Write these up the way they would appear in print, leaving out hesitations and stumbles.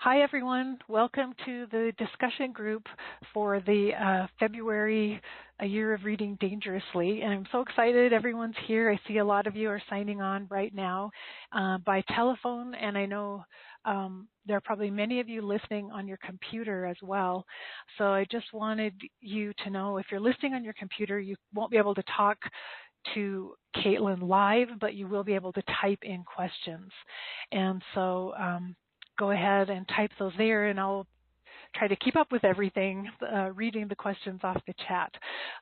Hi, everyone. Welcome to the discussion group for the February A Year of Reading Dangerously. And I'm so excited everyone's here. I see a lot of you are signing on right now by telephone, and I know there are probably many of you listening on your computer as well. So I just wanted you to know if you're listening on your computer, you won't be able to talk to Caitlin live, but you will be able to type in questions. And so go ahead and type those there, and I'll try to keep up with everything, reading the questions off the chat.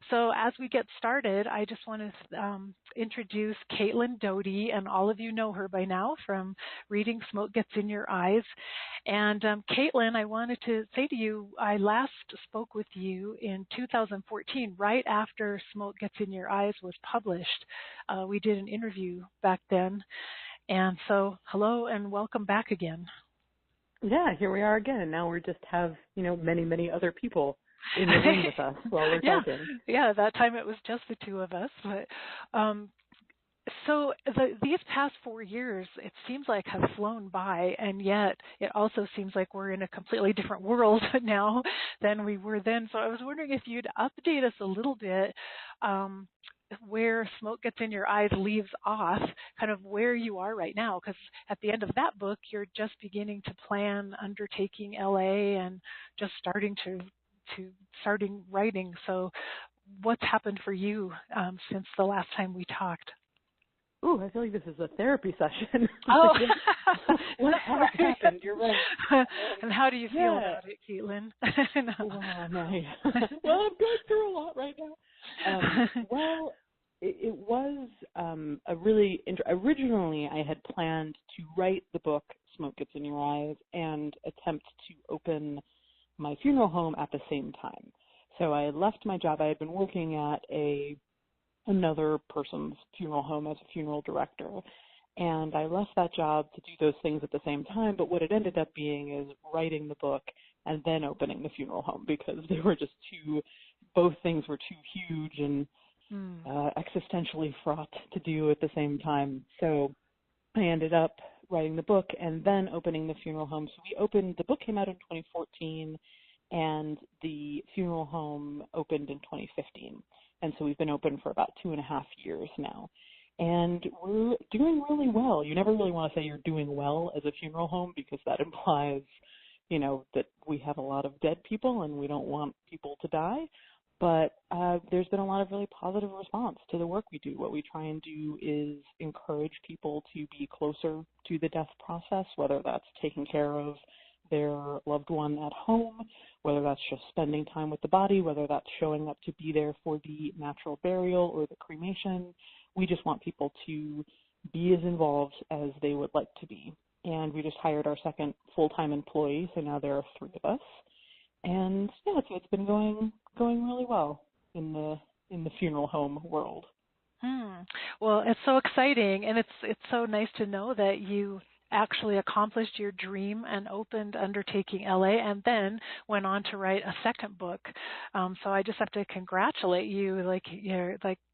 So as we get started, I just want to introduce Caitlin Doughty, and all of you know her by now from reading Smoke Gets in Your Eyes. And Caitlin, I wanted to say to you, I last spoke with you in 2014, right after Smoke Gets in Your Eyes was published. We did an interview back then. And so hello and welcome back again. Yeah, here we are again. Now we just have, many, many other people in the room with us while we're talking. Yeah, that time it was just the two of us. But so these past 4 years, it seems like have flown by, and yet it also seems like we're in a completely different world now than we were then. So I was wondering if you'd update us a little bit where Smoke Gets in Your Eyes leaves off, kind of where you are right now, because at the end of that book, you're just beginning to plan undertaking LA and just starting starting writing. So what's happened for you since the last time we talked? Ooh, I feel like this is a therapy session. Oh, what has happened? You're right. And how do you feel about it, Caitlin? Well, I'm going through a lot right now. Well, it was a really originally I had planned to write the book Smoke Gets in Your Eyes and attempt to open my funeral home at the same time. So I left my job. I had been working at another person's funeral home as a funeral director, and I left that job to do those things at the same time. But what it ended up being is writing the book and then opening the funeral home, because they were just both things were too huge and existentially fraught to do at the same time. So I ended up writing the book and then opening the funeral home. So the book came out in 2014, and the funeral home opened in 2015. And so we've been open for about 2.5 years now. And we're doing really well. You never really want to say you're doing well as a funeral home, because that implies, that we have a lot of dead people and we don't want people to die. But there's been a lot of really positive response to the work we do. What we try and do is encourage people to be closer to the death process, whether that's taking care of their loved one at home, whether that's just spending time with the body, whether that's showing up to be there for the natural burial or the cremation. We just want people to be as involved as they would like to be. And we just hired our second full-time employee, so now there are 3 of us. And yeah, so it's been going really well in the funeral home world. Well, it's so exciting, and it's so nice to know that you actually accomplished your dream and opened Undertaking LA, and then went on to write a second book. So I just have to congratulate you.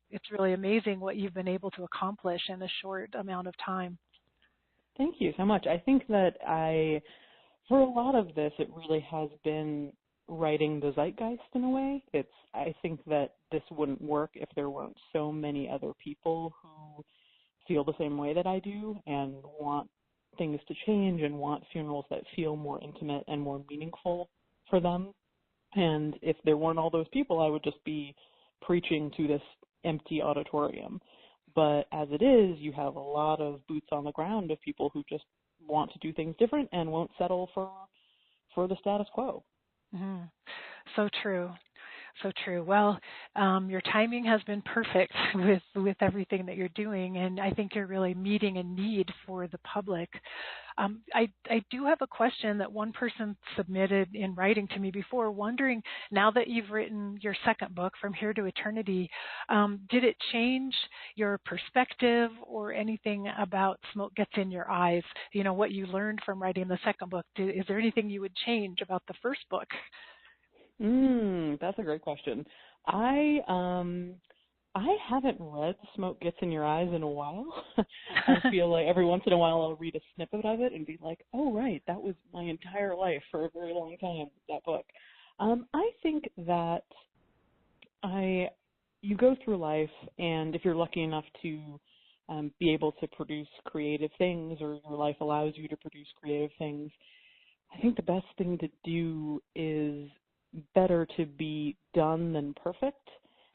It's really amazing what you've been able to accomplish in a short amount of time. Thank you so much. I think that for a lot of this, it really has been writing the zeitgeist in a way. I think that this wouldn't work if there weren't so many other people who feel the same way that I do and want things to change and want funerals that feel more intimate and more meaningful for them. And if there weren't all those people, I would just be preaching to this empty auditorium. But as it is, you have a lot of boots on the ground of people who just want to do things different and won't settle for the status quo. Mm-hmm. So true. So true. Well, your timing has been perfect with everything that you're doing, and I think you're really meeting a need for the public. I do have a question that one person submitted in writing to me before, wondering, now that you've written your second book, From Here to Eternity, did it change your perspective or anything about Smoke Gets in Your Eyes? What you learned from writing the second book. Is there anything you would change about the first book? That's a great question. I I haven't read Smoke Gets in Your Eyes in a while. I feel like every once in a while I'll read a snippet of it and be like, oh, right, that was my entire life for a very long time, that book. I think that you go through life, and if you're lucky enough to be able to produce creative things, or your life allows you to produce creative things, I think the best thing to do is better to be done than perfect.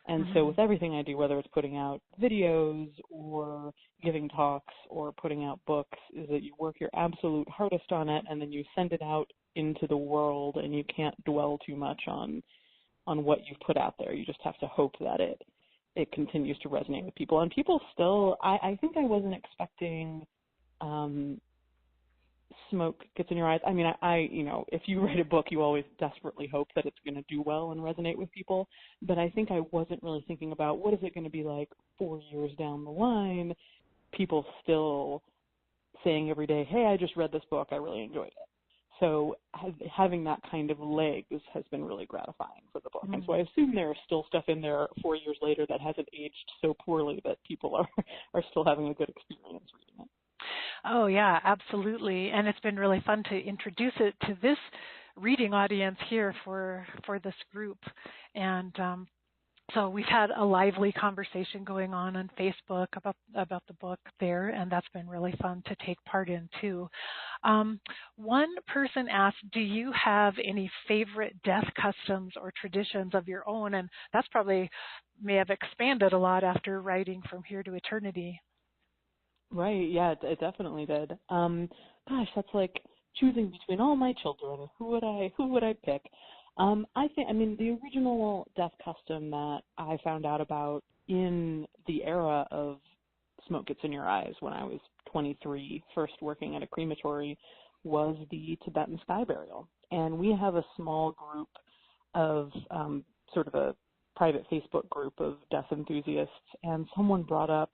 And so with everything I do, whether it's putting out videos or giving talks or putting out books, is that you work your absolute hardest on it, and then you send it out into the world, and you can't dwell too much on what you've put out there. You just have to hope that it continues to resonate with people. And people still, I think I wasn't expecting Smoke Gets in Your Eyes. I mean, if you write a book, you always desperately hope that it's going to do well and resonate with people. But I think I wasn't really thinking about what is it going to be like 4 years down the line, people still saying every day, hey, I just read this book, I really enjoyed it. So having that kind of legs has been really gratifying for the book. And so I assume there's still stuff in there 4 years later that hasn't aged so poorly that people are still having a good experience reading it. Oh, yeah, absolutely. And it's been really fun to introduce it to this reading audience here for this group. And so we've had a lively conversation going on Facebook about the book there, and that's been really fun to take part in too. One person asked, do you have any favorite death customs or traditions of your own? And that's probably may have expanded a lot after writing From Here to Eternity. Right, yeah, it definitely did. Gosh, that's like choosing between all my children. Who would I pick? The original death custom that I found out about in the era of Smoke Gets in Your Eyes when I was 23, first working at a crematory, was the Tibetan sky burial. And we have a small group of sort of a private Facebook group of death enthusiasts, and someone brought up,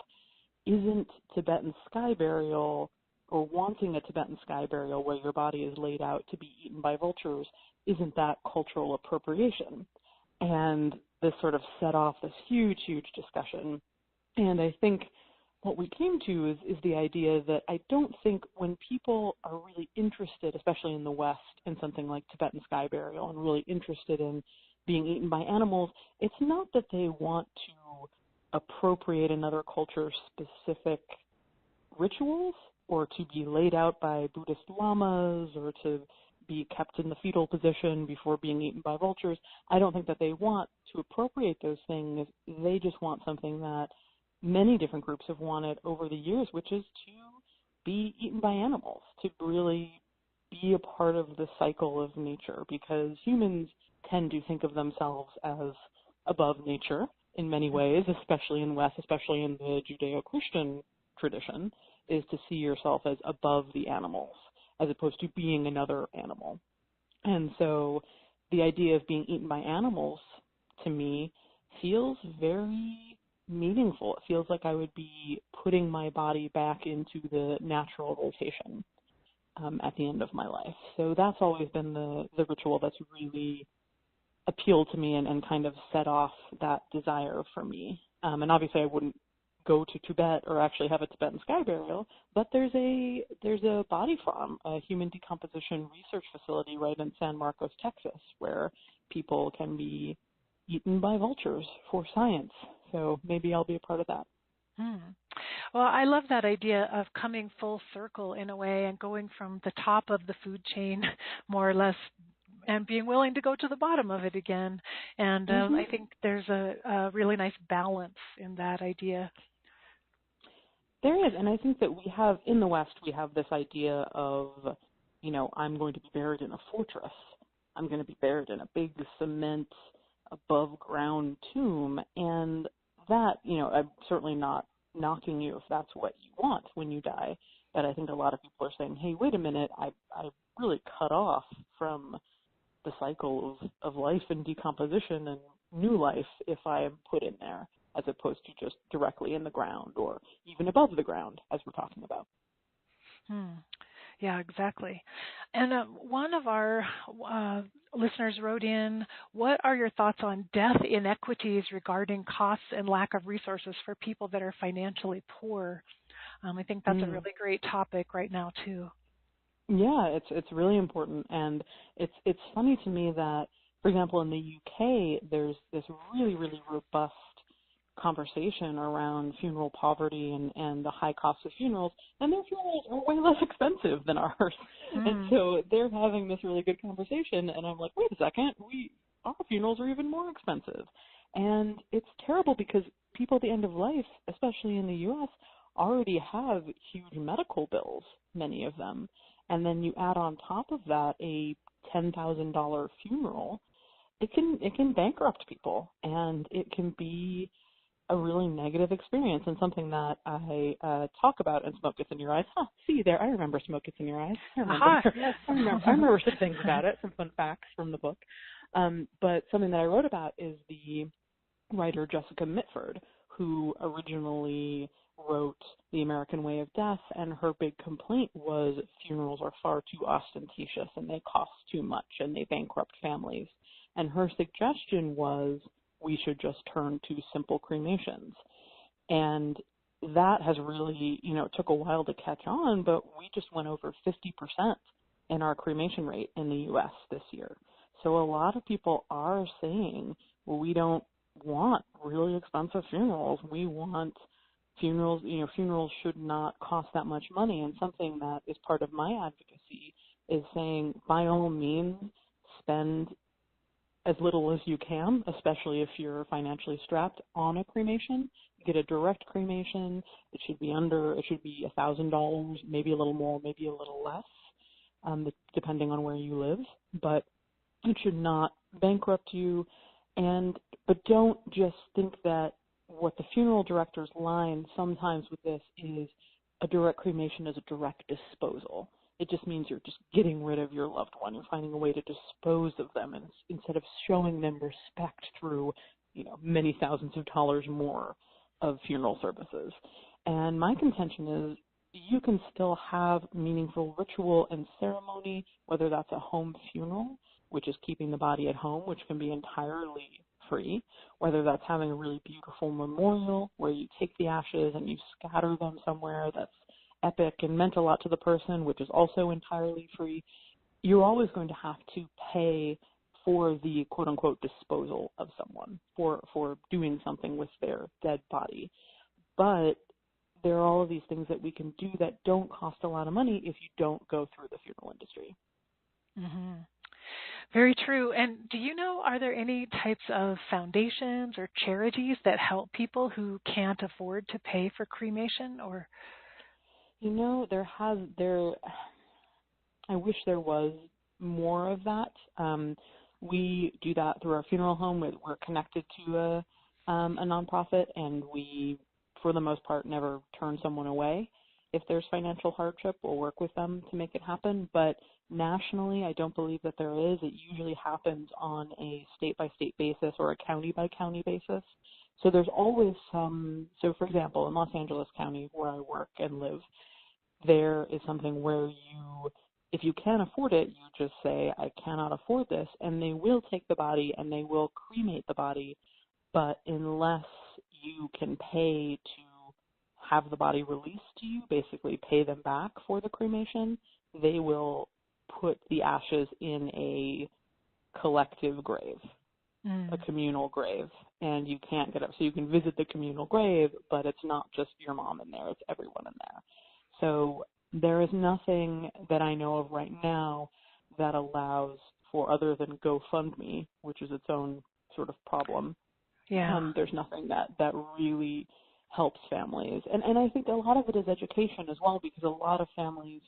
isn't Tibetan sky burial, or wanting a Tibetan sky burial where your body is laid out to be eaten by vultures, isn't that cultural appropriation? And this sort of set off this huge, huge discussion. And I think what we came to is the idea that I don't think when people are really interested, especially in the West, in something like Tibetan sky burial and really interested in being eaten by animals, it's not that they want to appropriate another culture's specific rituals, or to be laid out by Buddhist lamas, or to be kept in the fetal position before being eaten by vultures. I don't think that they want to appropriate those things. They just want something that many different groups have wanted over the years, which is to be eaten by animals, to really be a part of the cycle of nature, because humans tend to think of themselves as above nature in many ways, especially in West, especially in the Judeo-Christian tradition, is to see yourself as above the animals, as opposed to being another animal. And so the idea of being eaten by animals, to me, feels very meaningful. It feels like I would be putting my body back into the natural rotation at the end of my life. So that's always been the ritual that's really appealed to me and kind of set off that desire for me. And obviously I wouldn't go to Tibet or actually have a Tibetan sky burial, but there's a body farm, a human decomposition research facility right in San Marcos, Texas, where people can be eaten by vultures for science. So maybe I'll be a part of that. Well, I love that idea of coming full circle in a way and going from the top of the food chain, more or less, and being willing to go to the bottom of it again. And I think there's a really nice balance in that idea. There is, and I think that we have, in the West, we have this idea of, I'm going to be buried in a fortress. I'm going to be buried in a big cement above-ground tomb. And that, I'm certainly not knocking you if that's what you want when you die. But I think a lot of people are saying, hey, wait a minute, I really cut off from the cycle of life and decomposition and new life if I am put in there, as opposed to just directly in the ground or even above the ground, as we're talking about. Yeah, exactly. And one of our listeners wrote in, what are your thoughts on death inequities regarding costs and lack of resources for people that are financially poor? I think that's a Mm. really great topic right now, too. Yeah, it's really important, and it's funny to me that, for example, in the UK, there's this really robust conversation around funeral poverty and the high cost of funerals, and their funerals are way less expensive than ours. And Mm. so they're having this really good conversation, and I'm like, wait a second, our funerals are even more expensive. And it's terrible because people at the end of life, especially in the US, already have huge medical bills, many of them. And then you add on top of that a $10,000 funeral, it can bankrupt people, and it can be a really negative experience, and something that I talk about in Smoke Gets in Your Eyes. See there, I remember Smoke Gets in Your Eyes. I remember. Aha, yes. I remember some things about it, some fun facts from the book. But something that I wrote about is the writer Jessica Mitford, who originally wrote The American Way of Death, and her big complaint was funerals are far too ostentatious and they cost too much and they bankrupt families. And her suggestion was we should just turn to simple cremations. And that has really, it took a while to catch on, but we just went over 50% in our cremation rate in the U.S. this year. So a lot of people are saying, well, we don't want really expensive funerals. We want funerals, funerals should not cost that much money. And something that is part of my advocacy is saying, by all means, spend as little as you can, especially if you're financially strapped, on a cremation. Get a direct cremation. It should be $1,000, maybe a little more, maybe a little less, depending on where you live. But it should not bankrupt you. But don't just think that what the funeral director's line sometimes with this is a direct cremation is a direct disposal. It just means you're just getting rid of your loved one. You're finding a way to dispose of them, and instead of showing them respect through, many thousands of dollars more of funeral services. And my contention is you can still have meaningful ritual and ceremony, whether that's a home funeral, which is keeping the body at home, which can be entirely free, whether that's having a really beautiful memorial where you take the ashes and you scatter them somewhere that's epic and meant a lot to the person, which is also entirely free. You're always going to have to pay for the quote-unquote disposal of someone, for doing something with their dead body. But there are all of these things that we can do that don't cost a lot of money if you don't go through the funeral industry. Mm-hmm. Very true. And do you know, are there any types of foundations or charities that help people who can't afford to pay for cremation? Or I wish there was more of that. We do that through our funeral home. We're connected to a nonprofit, and we, for the most part, never turn someone away. If there's financial hardship, we'll work with them to make it happen. But nationally, I don't believe that there is. It usually happens on a state-by-state basis or a county-by-county basis. So there's always some. So, for example, in Los Angeles County, where I work and live, there is something where if you can't afford it, you just say, I cannot afford this, and they will take the body and they will cremate the body. But unless you can pay to have the body released to you, basically pay them back for the cremation, they will put the ashes in a collective grave, a communal grave, and you can't get up. So you can visit the communal grave, but it's not just your mom in there, it's everyone in there. So there is nothing that I know of right now that allows for, other than GoFundMe, which is its own sort of problem. yeah. There's nothing that really helps families. And I think a lot of it is education as well, because a lot of families,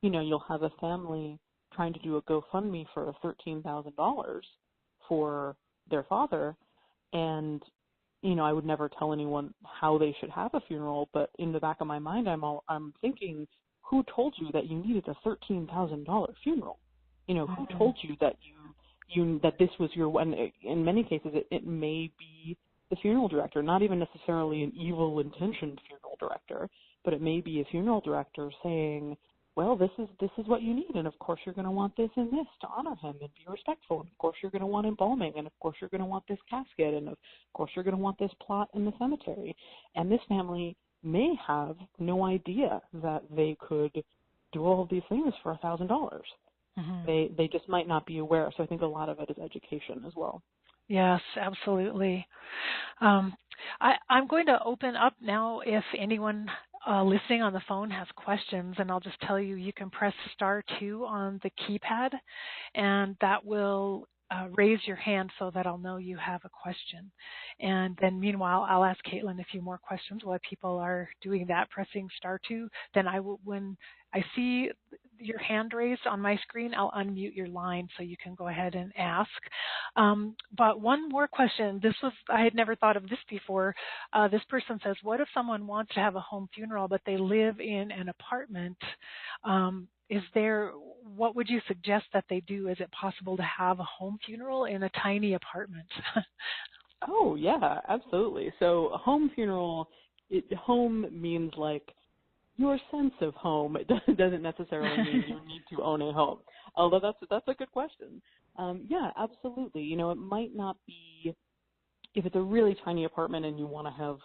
you'll have a family trying to do a GoFundMe for $13,000 for their father, and I would never tell anyone how they should have a funeral, but in the back of my mind, I'm thinking, who told you that you needed a $13,000 funeral? Who told you that that this was your one? In many cases, it may be the funeral director, not even necessarily an evil intentioned funeral director, but it may be a funeral director saying, well, this is what you need, and of course you're going to want this and this to honor him and be respectful, and of course you're going to want embalming, and of course you're going to want this casket, and of course you're going to want this plot in the cemetery. And this family may have no idea that they could do all of these things for $1,000. Mm-hmm. They just might not be aware. So I think a lot of it is education as well. Yes, absolutely. I'm going to open up now if anyone listening on the phone has questions, and I'll just tell you, you can press *2 on the keypad, and that will raise your hand so that I'll know you have a question. And then meanwhile, I'll ask Caitlin a few more questions while people are doing that, pressing *2. Then I will, when I see your hand raised on my screen, I'll unmute your line so you can go ahead and ask. But one more question. I had never thought of this before. This person says, what if someone wants to have a home funeral, but they live in an apartment? What would you suggest that they do? Is it possible to have a home funeral in a tiny apartment? Oh, yeah, absolutely. So a home funeral, home means like your sense of home. It doesn't necessarily mean you need to own a home. Although that's a good question. Yeah, absolutely. You know, it might not be, if it's a really tiny apartment and you want to have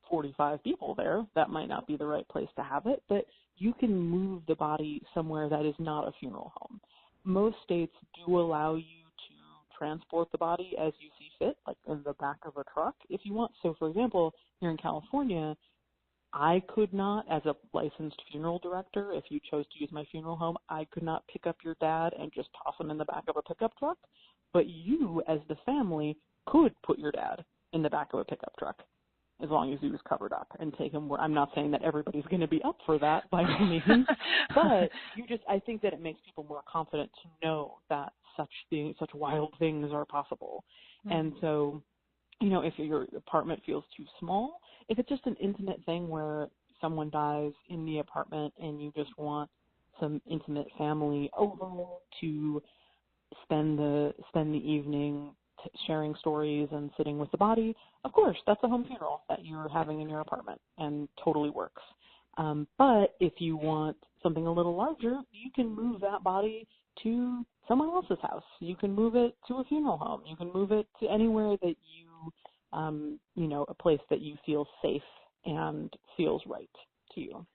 45 people there, that might not be the right place to have it, but you can move the body somewhere that is not a funeral home. Most states do allow you to transport the body as you see fit, like in the back of a truck if you want. So, for example, here in California, I could not, as a licensed funeral director, if you chose to use my funeral home, I could not pick up your dad and just toss him in the back of a pickup truck. But you, as the family, could put your dad in the back of a pickup truck as long as he was covered up and take him where. I'm not saying that everybody's going to be up for that by any means, but I think that it makes people more confident to know that such wild things are possible. Mm-hmm. And so, you know, if your apartment feels too small, if it's just an intimate thing where someone dies in the apartment and you just want some intimate family over to spend the evening sharing stories and sitting with the body, of course, that's a home funeral that you're having in your apartment and totally works. But if you want something a little larger, you can move that body to someone else's house. You can move it to a funeral home. You can move it to anywhere that a place that you feel safe and feels right to you.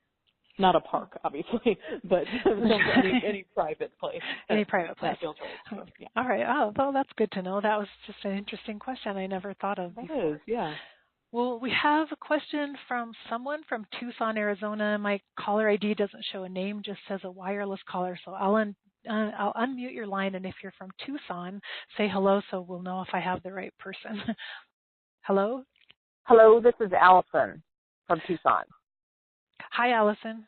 Not a park, obviously, but any private place. Any private place. That feels right. Yeah. All right. Oh, well, that's good to know. That was just an interesting question I never thought of before. It is, yeah. Well, we have a question from someone from Tucson, Arizona. My caller ID doesn't show a name, just says a wireless caller. So I'll unmute your line, and if you're from Tucson, say hello so we'll know if I have the right person. Hello? Hello, this is Allison from Tucson. Hi, Allison.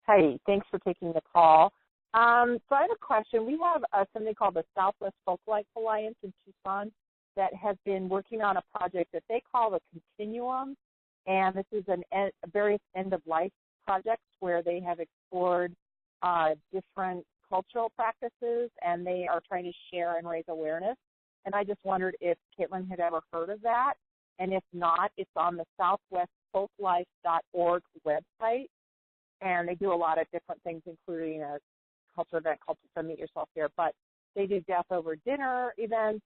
Hey, thanks for taking the call. So I have a question. We have something called the Southwest Folklife Alliance in Tucson that has been working on a project that they call the Continuum, and this is various end-of-life projects where they have explored different cultural practices, and they are trying to share and raise awareness. And I just wondered if Caitlin had ever heard of that, and if not, it's on the southwestfolklife.org website, and they do a lot of different things, including a culture event called So Meet Yourself Here, but they do death over dinner events,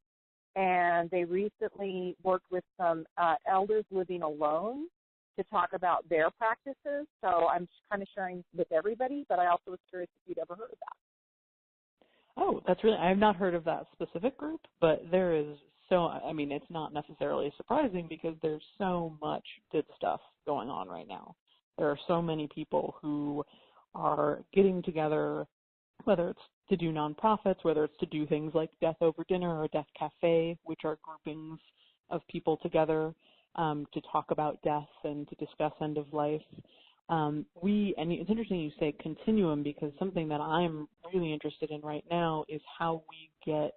and they recently worked with some elders living alone to talk about their practices. So I'm just kind of sharing with everybody, but I also was curious if you'd ever heard of that. Oh, I have not heard of that specific group, but there is it's not necessarily surprising because there's so much good stuff going on right now. There are so many people who are getting together, whether it's to do nonprofits, whether it's to do things like Death Over Dinner or Death Cafe, which are groupings of people together to talk about death and to discuss end of life. And it's interesting you say continuum, because something that I'm really interested in right now is how we get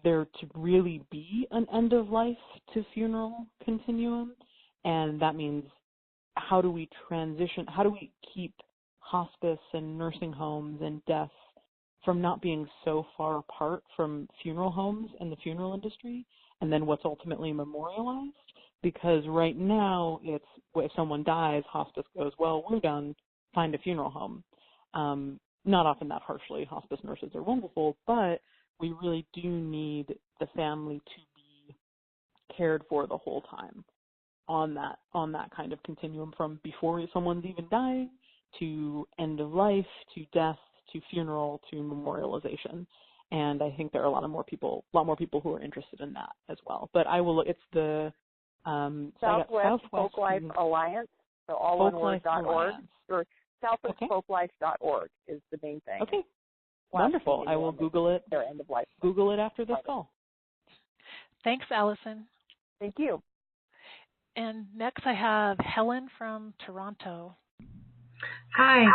there to really be an end of life to funeral continuum. And that means how do we keep hospice and nursing homes and death from not being so far apart from funeral homes and the funeral industry, and then what's ultimately memorialized? Because right now, it's if someone dies, hospice goes, well, we're done, find a funeral home. Not often that harshly. Hospice nurses are wonderful, but we really do need the family to be cared for the whole time on that kind of continuum, from before someone's even dying to end of life to death to funeral to memorialization. And I think there are a lot more people who are interested in that as well. But I will look. It's the Southwest Folk Life Alliance. So all one word .org or southwestfolklife.org is the main thing. Okay. Wonderful. I will Google it. Their end of life. Google it after this call. Thanks, Allison. Thank you. And next I have Helen from Toronto. Hi.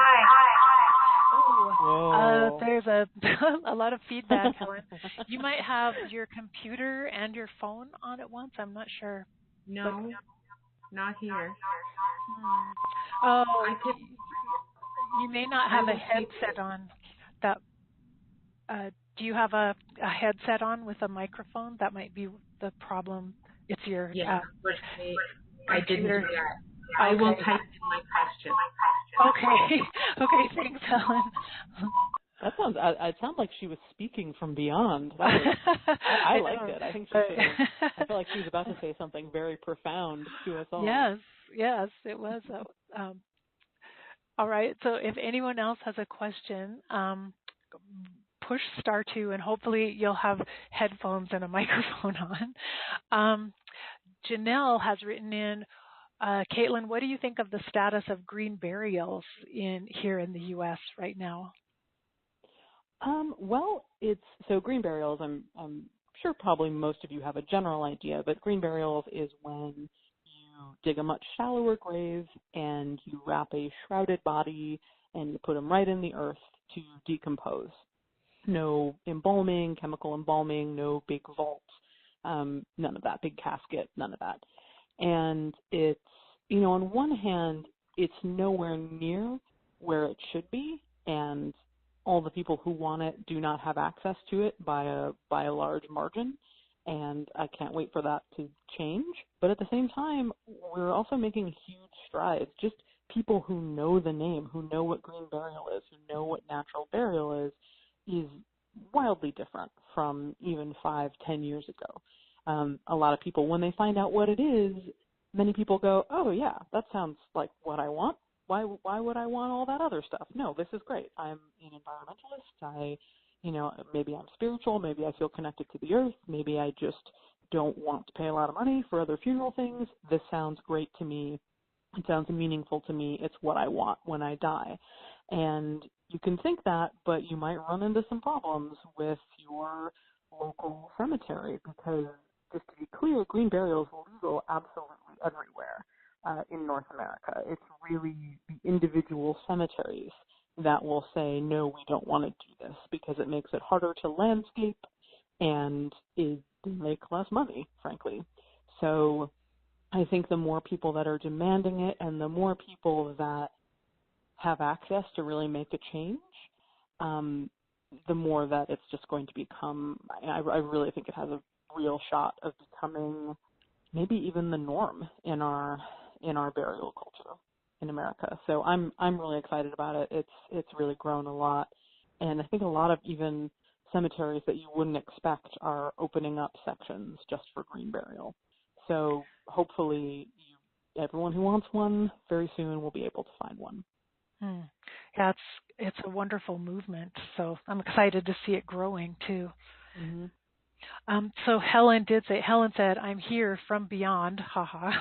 Oh, there's a lot of feedback, Helen. You might have your computer and your phone on at once. I'm not sure. No, not here. Oh, you may not have a headset on. That. Do you have a headset on with a microphone? That might be the problem. It's your I didn't do that. I will type in my question. Okay, thanks, Helen. That sounds. It sounds like she was speaking from beyond. I liked it. I think I feel like she was about to say something very profound to us all. Yes, it was. All right. So if anyone else has a question, push *2, and hopefully you'll have headphones and a microphone on. Janelle has written in, Caitlin, what do you think of the status of green burials here in the U.S. right now? Well, so green burials, I'm sure probably most of you have a general idea, but green burials is when you dig a much shallower grave and you wrap a shrouded body and you put them right in the earth to decompose. No embalming, chemical embalming, no big vault, none of that, big casket, none of that. And it's, on one hand, it's nowhere near where it should be, and all the people who want it do not have access to it by a large margin, and I can't wait for that to change. But at the same time, we're also making huge strides. Just people who know the name, who know what green burial is, who know what natural burial is wildly different from even 5-10 years ago. A lot of people, when they find out what it is, many people go, oh yeah, that sounds like what I want. Why would I want all that other stuff? No, this is great. I'm an environmentalist. Maybe I'm spiritual. Maybe I feel connected to the earth. Maybe I just don't want to pay a lot of money for other funeral things. This sounds great to me. It sounds meaningful to me. It's what I want when I die. And you can think that, but you might run into some problems with your local cemetery, because just to be clear, green burial is legal absolutely everywhere in North America. It's really the individual cemeteries that will say, no, we don't want to do this, because it makes it harder to landscape and it make less money, frankly. So I think the more people that are demanding it and the more people that have access to really make a change, the more that it's just going to become, I really think it has a real shot of becoming maybe even the norm in our burial culture in America. So I'm really excited about it. It's really grown a lot, and I think a lot of even cemeteries that you wouldn't expect are opening up sections just for green burial. So hopefully everyone who wants one very soon will be able to find one. Yeah, it's a wonderful movement. So I'm excited to see it growing too. Mm-hmm. So Helen said, I'm here from beyond. Haha.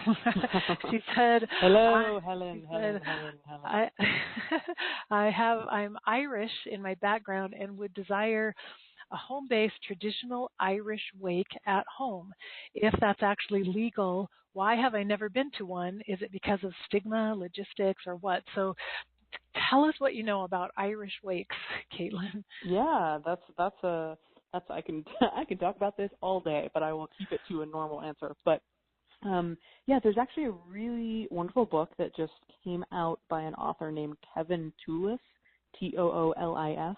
She said, hello, Helen. I'm Irish in my background and would desire a home-based traditional Irish wake at home. If that's actually legal, why have I never been to one? Is it because of stigma, logistics, or what? So tell us what you know about Irish wakes, Caitlin. Yeah, I can talk about this all day, but I will keep it to a normal answer. But there's actually a really wonderful book that just came out by an author named Kevin Toulis, Toolis.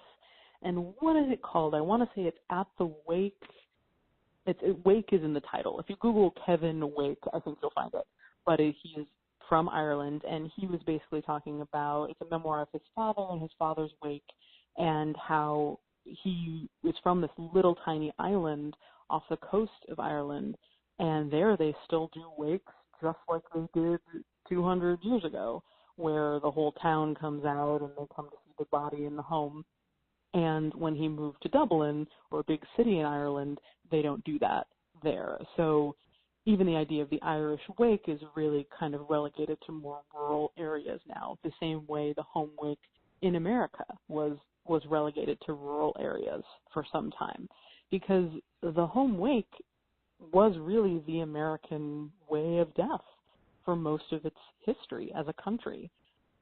And what is it called? I want to say it's At the Wake. Wake is in the title. If you Google Kevin Wake, I think you'll find it. But he is from Ireland, and he was basically talking about, it's a memoir of his father and his father's wake, and how he is from this little tiny island off the coast of Ireland, and there they still do wakes just like they did 200 years ago, where the whole town comes out and they come to see the body in the home. And when he moved to Dublin, or a big city in Ireland, they don't do that there. So even the idea of the Irish wake is really kind of relegated to more rural areas now, the same way the home wake in America was relegated to rural areas for some time, because the home wake was really the American way of death for most of its history as a country.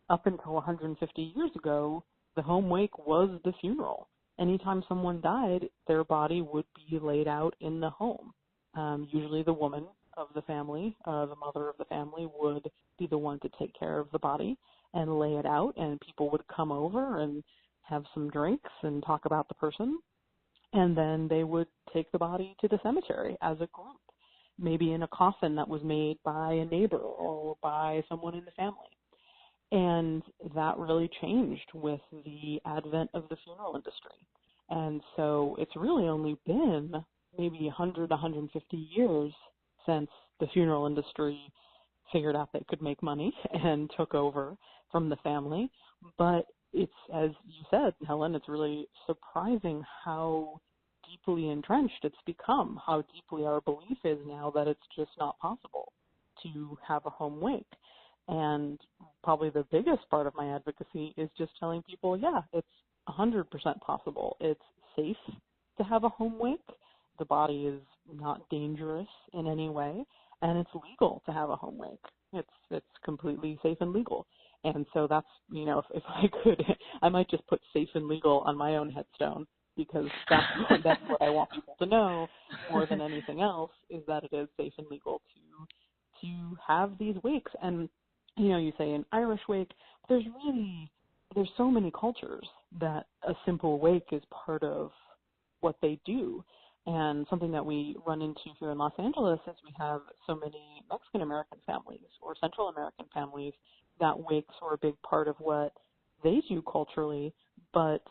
Up until 150 years ago, the home wake was the funeral. Anytime someone died, their body would be laid out in the home. Usually the woman of the family, the mother of the family, would be the one to take care of the body and lay it out, and people would come over and have some drinks and talk about the person, and then they would take the body to the cemetery as a group, maybe in a coffin that was made by a neighbor or by someone in the family. And that really changed with the advent of the funeral industry. And so it's really only been maybe 100, 150 years since the funeral industry figured out they could make money and took over from the family. But it's, as you said, Helen, it's really surprising how deeply entrenched it's become, how deeply our belief is now that it's just not possible to have a home wake. And probably the biggest part of my advocacy is just telling people, yeah, it's 100% possible. It's safe to have a home wake. The body is not dangerous in any way, and it's legal to have a home wake. It's completely safe and legal. And so that's, if I could, I might just put safe and legal on my own headstone, because that's what I want people to know more than anything else, is that it is safe and legal to have these wakes. And you say an Irish wake, there's so many cultures that a simple wake is part of what they do. And something that we run into here in Los Angeles is we have so many Mexican American families or Central American families that wakes are a big part of what they do culturally, but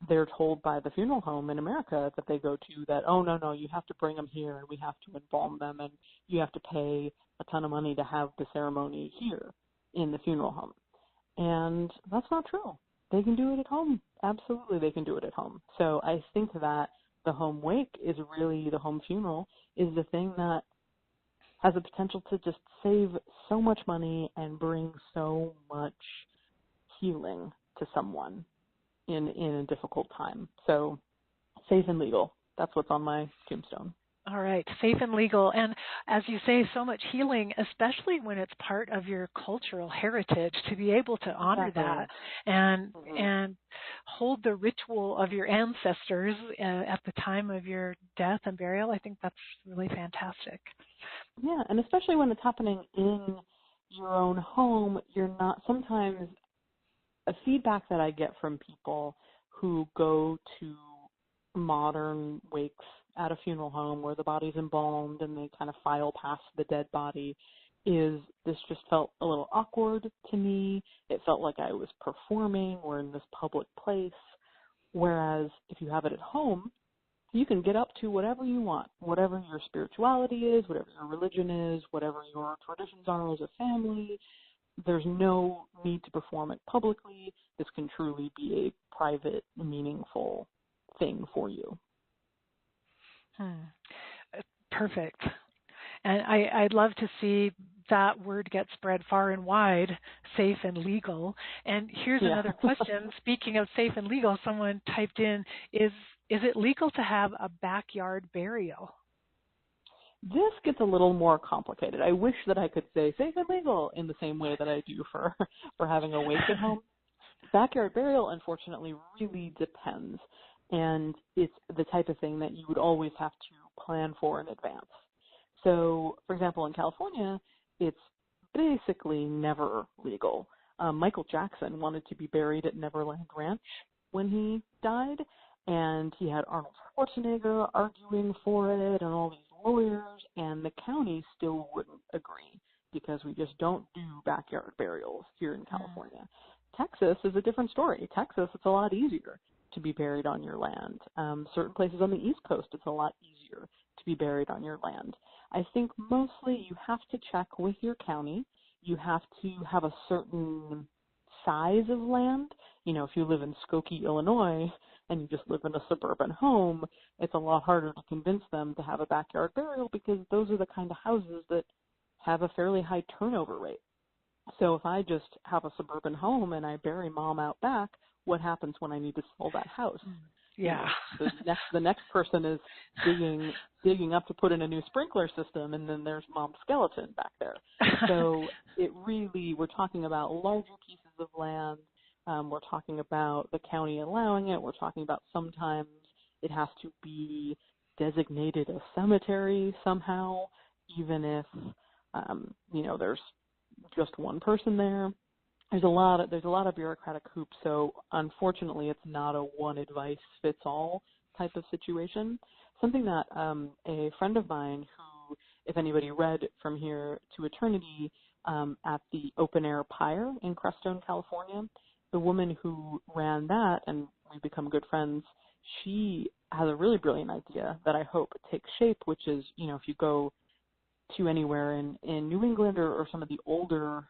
they're told by the funeral home in America that they go to that, oh, no, you have to bring them here and we have to embalm them and you have to pay a ton of money to have the ceremony here in the funeral home. And that's not true. They can do it at home. Absolutely, they can do it at home. So I think that the home wake is really, the home funeral is the thing that has the potential to just save so much money and bring so much healing to someone in a difficult time. So safe and legal, that's what's on my tombstone. All right, safe and legal. And as you say, so much healing, especially when it's part of your cultural heritage, to be able to honor that and hold the ritual of your ancestors at the time of your death and burial. I think that's really fantastic. Yeah, and especially when it's happening in your own home, you're not, sometimes a feedback that I get from people who go to modern wakes at a funeral home where the body's embalmed and they kind of file past the dead body is, this just felt a little awkward to me. It felt like I was performing. We're in this public place. Whereas if you have it at home, you can get up to whatever you want, whatever your spirituality is, whatever your religion is, whatever your traditions are as a family. There's no need to perform it publicly. This can truly be a private, meaningful thing for you. Perfect. And I'd love to see that word get spread far and wide, safe and legal. And here's another question. Speaking of safe and legal, someone typed in, is it legal to have a backyard burial? This gets a little more complicated. I wish that I could say safe and legal in the same way that I do for having a wake at home. Backyard burial, unfortunately, really depends. And it's the type of thing that you would always have to plan for in advance. So, for example, in California, it's basically never legal. Michael Jackson wanted to be buried at Neverland Ranch when he died, and he had Arnold Schwarzenegger arguing for it and all these lawyers, and the county still wouldn't agree because because we just don't do backyard burials here in California. Texas is a different story. Texas, it's a lot easier to be buried on your land. Certain places on the East Coast, it's a lot easier to be buried on your land. I think mostly you have to check with your county. You have to have a certain size of land. You know, if you live in Skokie, Illinois, and you just live in a suburban home, it's a lot harder to convince them to have a backyard burial because those are the kind of houses that have a fairly high turnover rate. So if I just have a suburban home and I bury mom out back, what happens when I need to sell that house? Yeah. You know, the next person is digging up to put in a new sprinkler system, and then there's mom's skeleton back there. So we're talking about larger pieces of land. We're talking about the county allowing it. We're talking about sometimes it has to be designated a cemetery somehow, even if there's just one person there. There's a lot of bureaucratic hoops, so unfortunately it's not a one advice fits all type of situation. Something that a friend of mine who, if anybody read From Here to Eternity, at the Open Air Pyre in Crestone, California, the woman who ran that, and we've become good friends, she has a really brilliant idea that I hope takes shape, which is, if you go to anywhere in New England or some of the older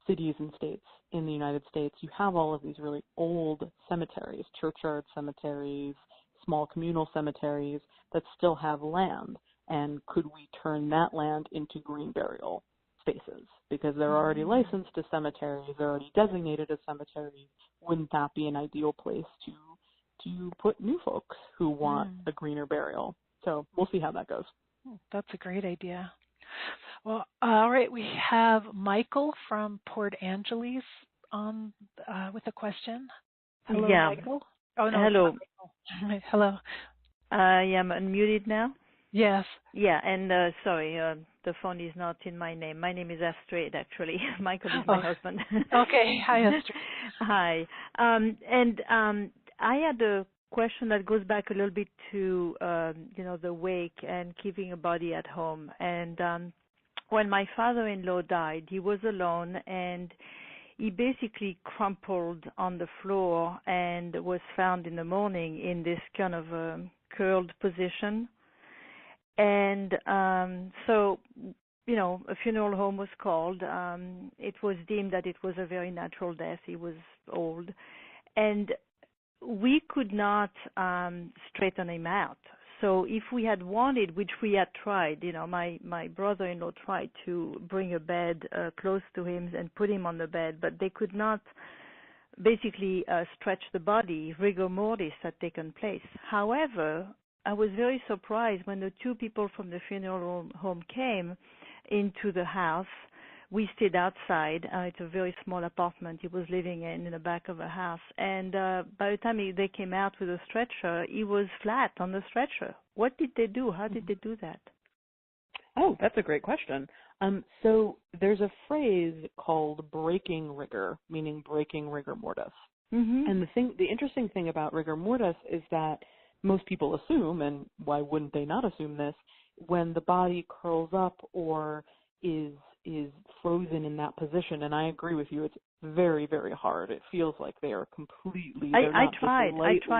cities and states in the United States, you have all of these really old cemeteries, churchyard cemeteries, small communal cemeteries that still have land. And could we turn that land into green burial spaces? Because they're already licensed as cemeteries, they're already designated as cemeteries. Wouldn't that be an ideal place to put new folks who want a greener burial? So we'll see how that goes. That's a great idea. Well, all right, we have Michael from Port Angeles on with a question. Hello, yeah. Michael. Oh no. Hello. Hello. I am unmuted now. Yes. Yeah, and sorry, the phone is not in my name. My name is Astrid, actually. Michael is my husband. Okay. Hi, Astrid. Hi. I had a question that goes back a little bit to the wake and keeping a body at home. And when my father-in-law died, he was alone, and he basically crumpled on the floor and was found in the morning in this kind of curled position. And so a funeral home was called. It was deemed that it was a very natural death. He was old. And we could not straighten him out. So if we had wanted, which we had tried, my brother-in-law tried to bring a bed close to him and put him on the bed, but they could not basically stretch the body. Rigor mortis had taken place. However, I was very surprised when the two people from the funeral home came into the house. We stayed outside. It's a very small apartment he was living in the back of a house. And by the time they came out with a stretcher, he was flat on the stretcher. What did they do? How did they do that? Oh, that's a great question. So there's a phrase called breaking rigor, meaning breaking rigor mortis. Mm-hmm. And the interesting thing about rigor mortis is that most people assume, and why wouldn't they not assume this, when the body curls up or is frozen in that position, and I agree with you, it's very, very hard. It feels like they are completely. I tried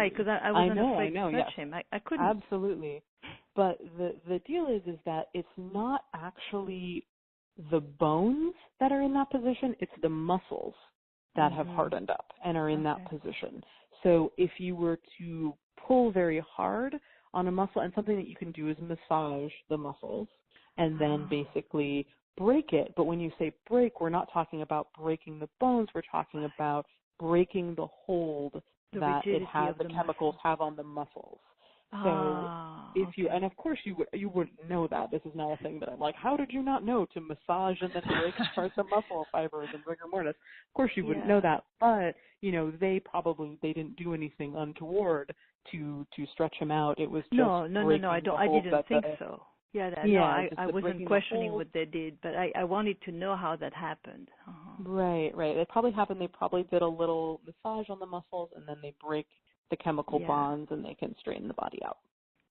because I wasn't afraid to touch him. I couldn't. Absolutely, but the deal is that it's not actually the bones that are in that position; it's the muscles that have hardened up and are in that position. So if you were to pull very hard on a muscle, and something that you can do is massage the muscles, and then basically break it. But when you say break, we're not talking about breaking the bones. We're talking about breaking the hold that the chemicals have on the muscles. So and of course you wouldn't know that. This is not a thing that I'm like, how did you not know to massage and then break apart the muscle fibers and rigor mortis? Of course you wouldn't know that, but they didn't do anything untoward to stretch him out. It was just no. I didn't think so. I wasn't questioning what they did, but I wanted to know how that happened. Right. It probably happened. They probably did a little massage on the muscles, and then they break the chemical bonds, and they can straighten the body out.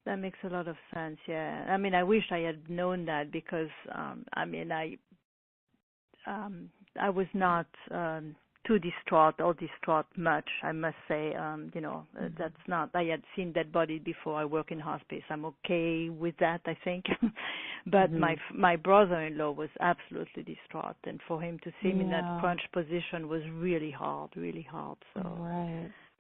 That makes a lot of sense. Yeah. I mean, I wish I had known that because, I was not too distraught or distraught much, I must say. That's not, I had seen dead bodies before. I work in hospice. I'm okay with that, I think. But my brother-in-law was absolutely distraught, and for him to see him in that crunch position was really hard. So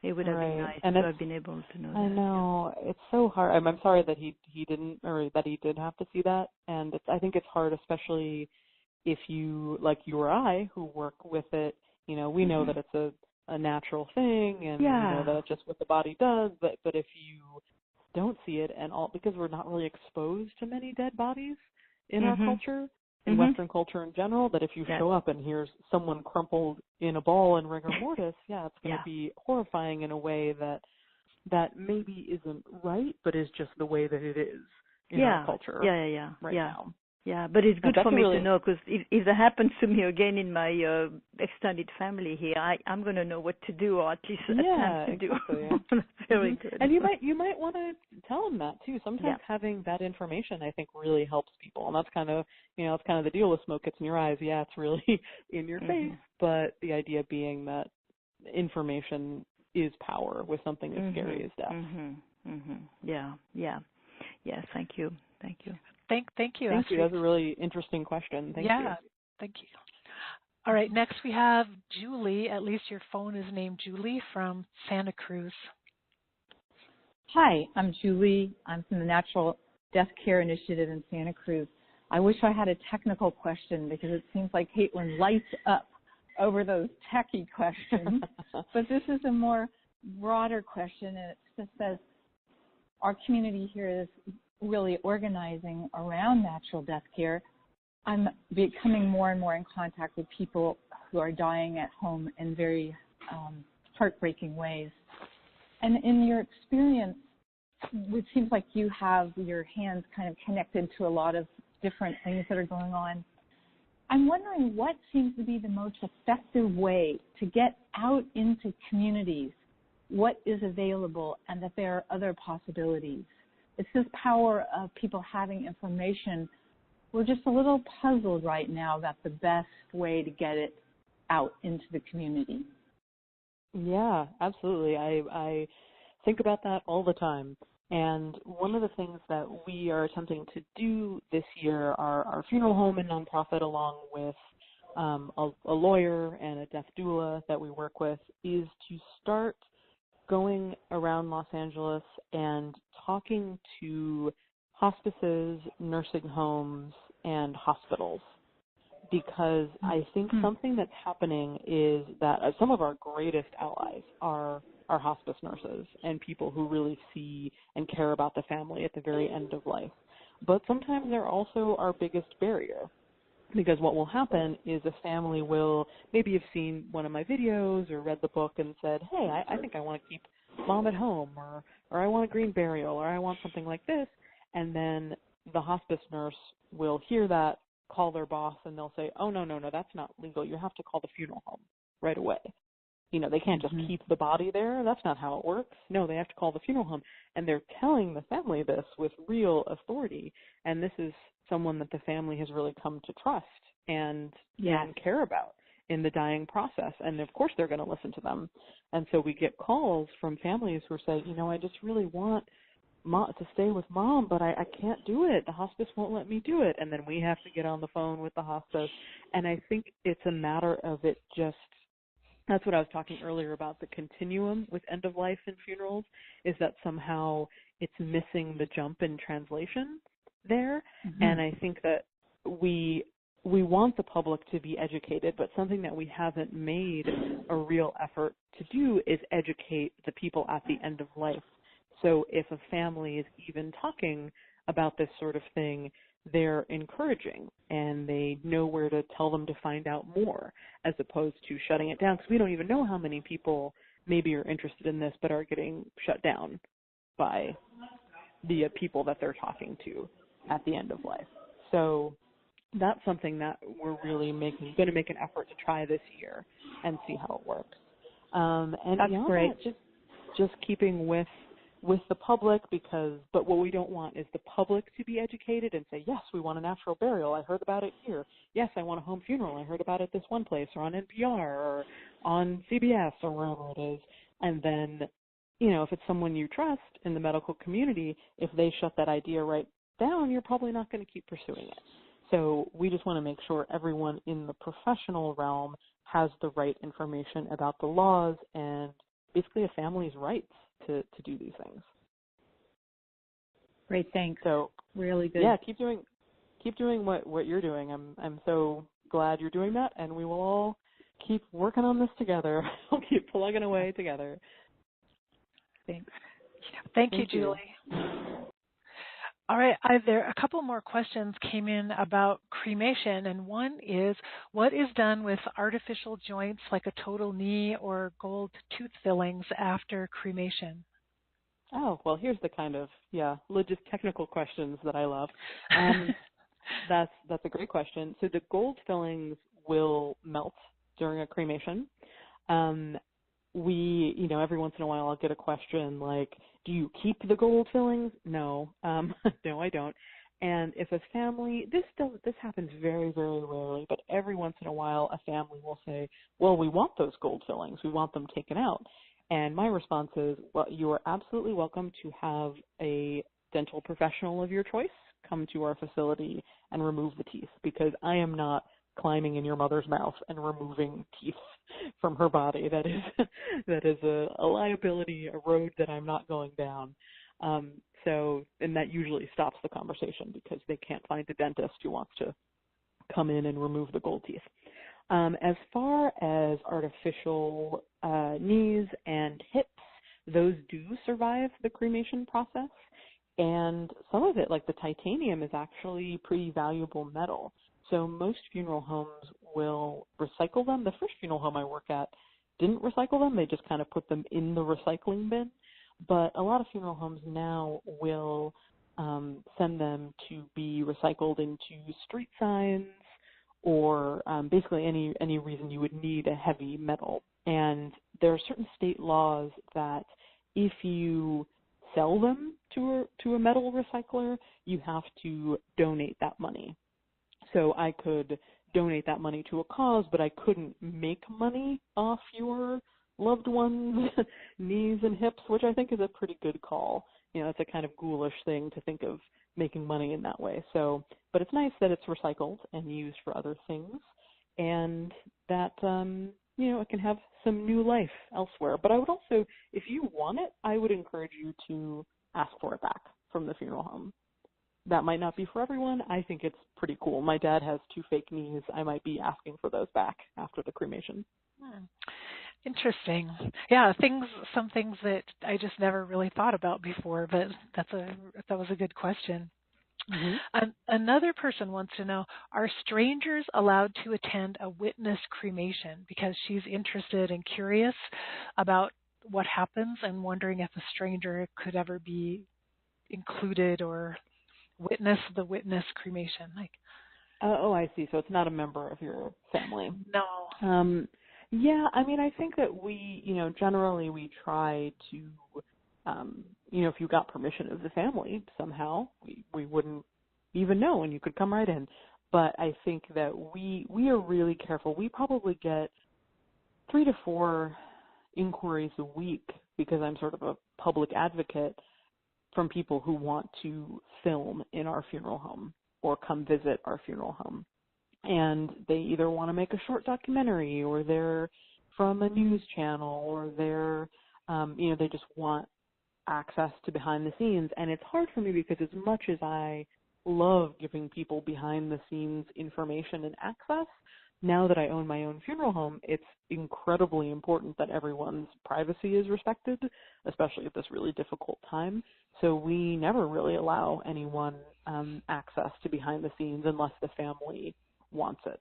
it would have been nice to have been able to know that. I know. It's so hard. I'm sorry that he didn't, or that he did have to see that. And I think it's hard, especially if you, like you or I, who work with it, we know that it's a natural thing, and we know that it's just what the body does. But if you don't see it, and all, because we're not really exposed to many dead bodies in our culture, in Western culture in general, that if you show up and here's someone crumpled in a ball in rigor mortis, it's going to be horrifying in a way that maybe isn't right, but is just the way that it is in our culture right now. Yeah, but it's good for me to know, because if that happens to me again in my extended family here, I'm going to know what to do, or at least attempt to do. That's very good. And you might want to tell them that too. Sometimes having that information, I think, really helps people, and that's kind of that's kind of the deal with smoke gets in your eyes. Yeah, it's really in your face, but the idea being that information is power with something as scary as death. Yeah. Thank you. Thank you. Thank you. That's a really interesting question. Thank you. Thank you. All right, next we have Julie. At least your phone is named Julie from Santa Cruz. Hi, I'm Julie. I'm from the Natural Death Care Initiative in Santa Cruz. I wish I had a technical question, because it seems like Caitlin lights up over those techie questions. But this is a more broader question, and it just says our community here is really organizing around natural death care. I'm becoming more and more in contact with people who are dying at home in very heartbreaking ways. And in your experience, it seems like you have your hands kind of connected to a lot of different things that are going on. I'm wondering what seems to be the most effective way to get out into communities what is available and that there are other possibilities. It's this power of people having information. We're just a little puzzled right now about the best way to get it out into the community. Yeah, absolutely. I think about that all the time. And one of the things that we are attempting to do this year, our funeral home and nonprofit, along with a lawyer and a death doula that we work with, is to start going around Los Angeles and talking to hospices, nursing homes, and hospitals. Because I think something that's happening is that some of our greatest allies are hospice nurses and people who really see and care about the family at the very end of life. But sometimes they're also our biggest barrier. Because what will happen is a family will maybe have seen one of my videos or read the book and said, hey, I think I want to keep mom at home, or I want a green burial, or I want something like this. And then the hospice nurse will hear that, call their boss, and they'll say, oh, no, that's not legal. You have to call the funeral home right away. They can't just keep the body there. That's not how it works. No, they have to call the funeral home. And they're telling the family this with real authority. And this is someone that the family has really come to trust and care about in the dying process. And of course they're going to listen to them. And so we get calls from families who say, I just really want mom to stay with mom, but I can't do it. The hospice won't let me do it. And then we have to get on the phone with the hospice. And I think it's a matter of it just, that's what I was talking earlier about, the continuum with end of life and funerals, is that somehow it's missing the jump in translation there. And I think that we want the public to be educated, but something that we haven't made a real effort to do is educate the people at the end of life. So if a family is even talking about this sort of thing, they're encouraging and they know where to tell them to find out more, as opposed to shutting it down, because we don't even know how many people maybe are interested in this but are getting shut down by the people that they're talking to at the end of life. So that's something that we're really going to make an effort to try this year and see how it works. And that's great. That, just keeping with with the public but what we don't want is the public to be educated and say, yes, we want a natural burial. I heard about it here. Yes, I want a home funeral. I heard about it this one place or on NPR or on CBS or wherever it is. And then, if it's someone you trust in the medical community, if they shut that idea right down, you're probably not going to keep pursuing it. So we just want to make sure everyone in the professional realm has the right information about the laws and basically a family's rights to do these things. Great, thanks. So really good. Yeah, keep doing what you're doing. I'm so glad you're doing that, and we will all keep working on this together. We'll keep plugging away together. Thanks. Thank you, Julie. All right, there a couple more questions came in about cremation, and one is, what is done with artificial joints like a total knee or gold tooth fillings after cremation? Oh, well, here's the kind of, just technical questions that I love. That's a great question. So the gold fillings will melt during a cremation. Every once in a while I'll get a question like, do you keep the gold fillings? No, no, I don't. And if a family, this happens very, very rarely, but every once in a while a family will say, well, we want those gold fillings. We want them taken out. And my response is, well, you are absolutely welcome to have a dental professional of your choice come to our facility and remove the teeth, because I am not climbing in your mother's mouth and removing teeth from her body. That is a liability, a road that I'm not going down. And that usually stops the conversation because they can't find a dentist who wants to come in and remove the gold teeth. As far as artificial knees and hips, those do survive the cremation process. And some of it, like the titanium, is actually pretty valuable metal. So most funeral homes will recycle them. The first funeral home I work at didn't recycle them. They just kind of put them in the recycling bin. But a lot of funeral homes now will send them to be recycled into street signs or basically any reason you would need a heavy metal. And there are certain state laws that if you sell them to a metal recycler, you have to donate that money. So I could donate that money to a cause, but I couldn't make money off your loved one's knees and hips, which I think is a pretty good call. It's a kind of ghoulish thing to think of making money in that way. So, but it's nice that it's recycled and used for other things, and that, it can have some new life elsewhere. But I would also, if you want it, I would encourage you to ask for it back from the funeral home. That might not be for everyone. I think it's pretty cool. My dad has 2 fake knees. I might be asking for those back after the cremation. Interesting. Yeah, some things that I just never really thought about before, but that was a good question. Mm-hmm. Another person wants to know, are strangers allowed to attend a witness cremation? Because she's interested and curious about what happens and wondering if a stranger could ever be included or witness the witness cremation. I see. So it's not a member of your family. No. Yeah, I mean, I think that we, generally we try to, if you got permission of the family somehow, we wouldn't even know and you could come right in. But I think that we are really careful. We probably get 3 to 4 inquiries a week, because I'm sort of a public advocate, from people who want to film in our funeral home or come visit our funeral home. And they either want to make a short documentary, or they're from a news channel, or they're, they just want access to behind the scenes. And it's hard for me because as much as I love giving people behind the scenes information and access, now that I own my own funeral home, it's incredibly important that everyone's privacy is respected, especially at this really difficult time. So we never really allow anyone access to behind the scenes unless the family wants it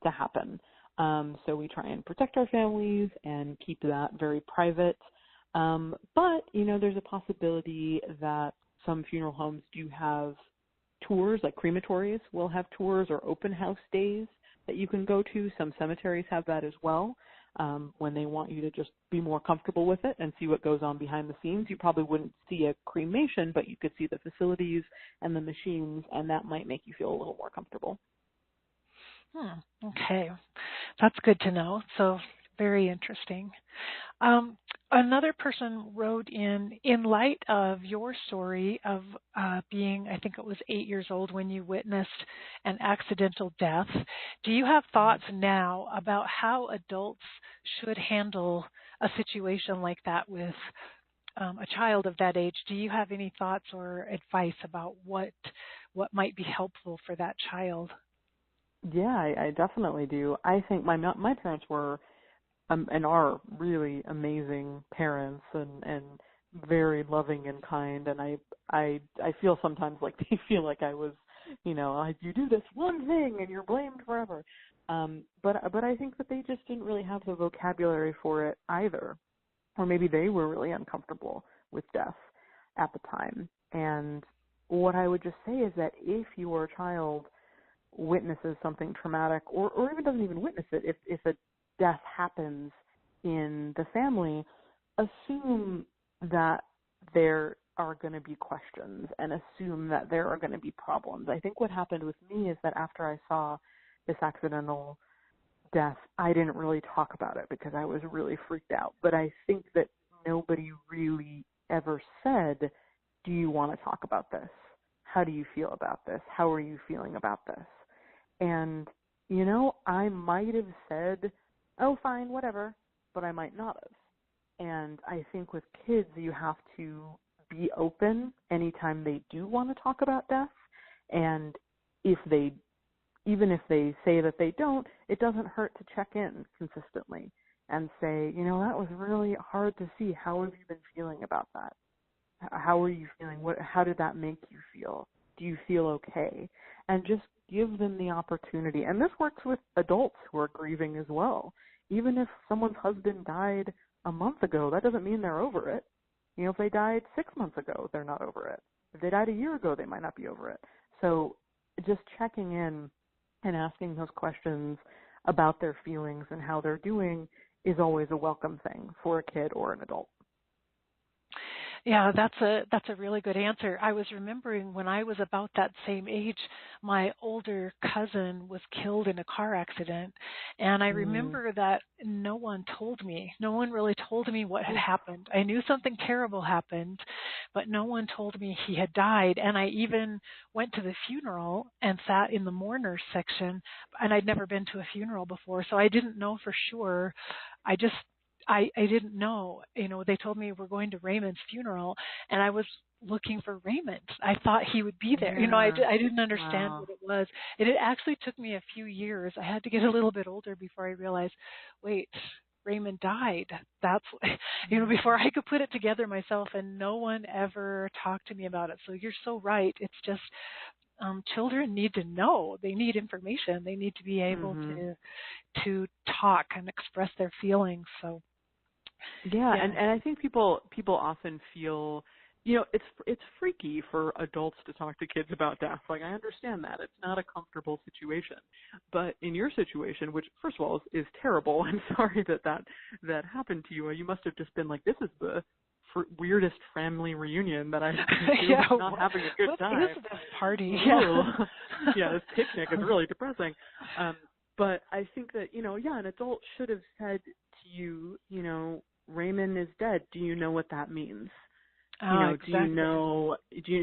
to happen. So we try and protect our families and keep that very private. But, there's a possibility that some funeral homes do have tours, like crematories will have tours or open house days that you can go to. Some cemeteries have that as well. when they want you to just be more comfortable with it and see what goes on behind the scenes. You probably wouldn't see a cremation, but you could see the facilities and the machines, and that might make you feel a little more comfortable. Okay, that's good to know. So very interesting. Another person wrote in light of your story of being, I think it was 8 years old when you witnessed an accidental death, do you have thoughts now about how adults should handle a situation like that with a child of that age? Do you have any thoughts or advice about what might be helpful for that child? Yeah, I definitely do. I think my parents were and are really amazing parents and very loving and kind, and I feel sometimes like they feel like I was, you do this one thing and you're blamed forever. But I think that they just didn't really have the vocabulary for it either, or maybe they were really uncomfortable with death at the time. And what I would just say is that if your child witnesses something traumatic, or even doesn't even witness it, if a death happens in the family, assume that there are going to be questions and assume that there are going to be problems. I think what happened with me is that after I saw this accidental death, I didn't really talk about it because I was really freaked out. But I think that nobody really ever said, do you want to talk about this? How do you feel about this? How are you feeling about this? And, I might have said, oh, fine, whatever, but I might not have. And I think with kids, you have to be open anytime they do want to talk about death. And even if they say that they don't, it doesn't hurt to check in consistently and say, that was really hard to see. How have you been feeling about that? How are you feeling? How did that make you feel? Do you feel okay? And just give them the opportunity. And this works with adults who are grieving as well. Even if someone's husband died a month ago, that doesn't mean they're over it. If they died 6 months ago, they're not over it. If they died a year ago, they might not be over it. So just checking in and asking those questions about their feelings and how they're doing is always a welcome thing for a kid or an adult. Yeah, that's a really good answer. I was remembering when I was about that same age, my older cousin was killed in a car accident, and I remember that no one told me. No one really told me what had happened. I knew something terrible happened, but no one told me he had died. And I even went to the funeral and sat in the mourners section, and I'd never been to a funeral before, so I didn't know for sure. I didn't know, they told me we're going to Raymond's funeral, and I was looking for Raymond. I thought he would be there. Yeah. I didn't understand what it was. And it actually took me a few years. I had to get a little bit older before I realized, wait, Raymond died. That's, before I could put it together myself, and no one ever talked to me about it. So you're so right. It's just, children need to know. They need information. They need to be able to talk and express their feelings. So yeah. And I think people often feel, it's freaky for adults to talk to kids about death. Like, I understand that. It's not a comfortable situation. But in your situation, which first of all is terrible, I'm sorry that happened to you. You must have just been like, this is the weirdest family reunion that I've been to, not having a good time. What is this party? Yeah, this picnic is really depressing. But I think that, an adult should have said to you, Raymond is dead. Do you know what that means? Exactly. So